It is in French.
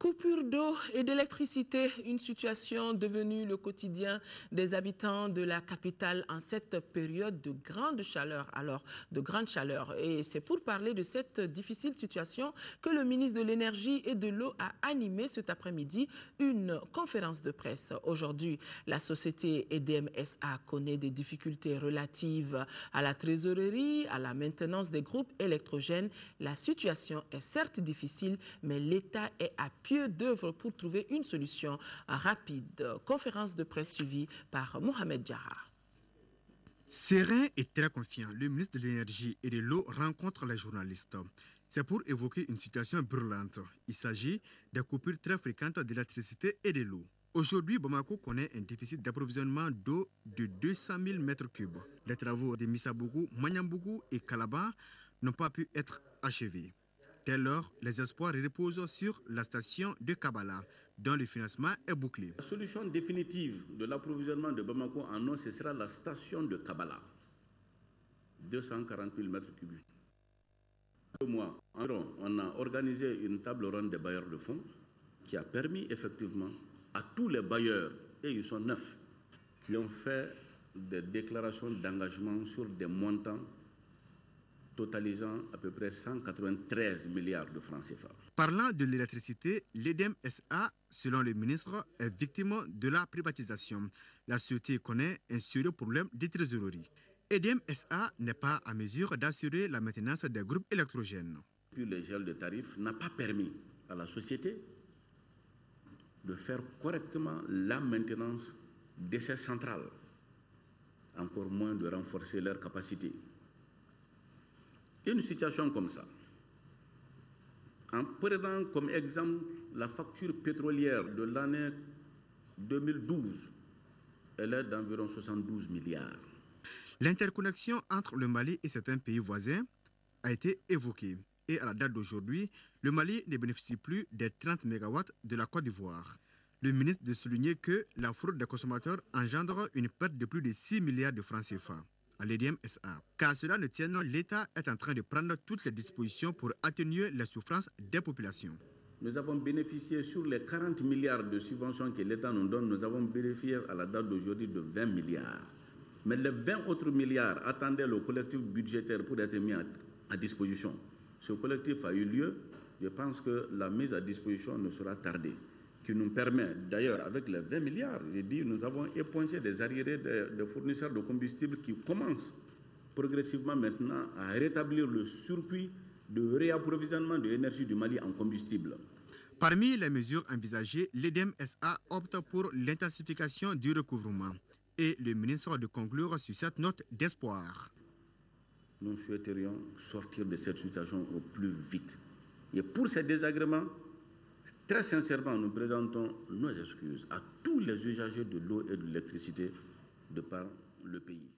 Coupure d'eau et d'électricité, une situation devenue le quotidien des habitants de la capitale en cette période de grande chaleur. Et c'est pour parler de cette difficile situation que le ministre de l'Énergie et de l'Eau a animé cet après-midi une conférence de presse. Aujourd'hui, la société EDM SA connaît des difficultés relatives à la trésorerie, à la maintenance des groupes électrogènes. La situation est certes difficile, mais l'État est à pied d'œuvre pour trouver une solution rapide. Conférence de presse suivie par Mohamed Diarra. Serein et très confiant, le ministre de l'Énergie et de l'Eau rencontre les journalistes. C'est pour évoquer une situation brûlante. Il s'agit de coupures très fréquentes d'électricité et de l'eau. Aujourd'hui, Bamako connaît un déficit d'approvisionnement d'eau de 200 000 m3. Les travaux de Missabougou, Manyambougou et Kalaba n'ont pas pu être achevés. Dès lors, les espoirs reposent sur la station de Kabala, dont le financement est bouclé. La solution définitive de l'approvisionnement de Bamako en eau, ce sera la station de Kabala. 240 000 m3. 2 mois environ, on a organisé une table ronde des bailleurs de fonds qui a permis effectivement à tous les bailleurs, et ils sont 9, qui ont fait des déclarations d'engagement sur des montants totalisant à peu près 193 milliards de francs CFA. Parlant de l'électricité, l'EDM SA, selon le ministre, est victime de la privatisation. La société connaît un sérieux problème de trésorerie. EDM SA n'est pas à mesure d'assurer la maintenance des groupes électrogènes. Puis le gel de tarifs n'a pas permis à la société de faire correctement la maintenance de ces centrales, encore moins de renforcer leur capacité. Une situation comme ça, en prenant comme exemple la facture pétrolière de l'année 2012, elle est d'environ 72 milliards. L'interconnexion entre le Mali et certains pays voisins a été évoquée. Et à la date d'aujourd'hui, le Mali ne bénéficie plus des 30 MW de la Côte d'Ivoire. Le ministre de souligner que la fraude des consommateurs engendre une perte de plus de 6 milliards de francs CFA à l'EDM SA. Car cela ne tienne, l'État est en train de prendre toutes les dispositions pour atténuer les souffrances des populations. Nous avons bénéficié sur les 40 milliards de subventions que l'État nous donne, nous avons bénéficié à la date d'aujourd'hui de 20 milliards. Mais les 20 autres milliards attendaient le collectif budgétaire pour être mis à disposition. Ce collectif a eu lieu. Je pense que la mise à disposition ne sera tardée, qui nous permet, d'ailleurs, avec les 20 milliards, j'ai dit, nous avons épongé des arriérés de fournisseurs de combustible qui commencent progressivement maintenant à rétablir le circuit de réapprovisionnement de l'énergie du Mali en combustible. Parmi les mesures envisagées, l'EDM SA opte pour l'intensification du recouvrement. Et le ministre de conclure sur cette note d'espoir. Nous souhaiterions sortir de cette situation au plus vite. Et pour ces désagréments, très sincèrement, nous présentons nos excuses à tous les usagers de l'eau et de l'électricité de par le pays.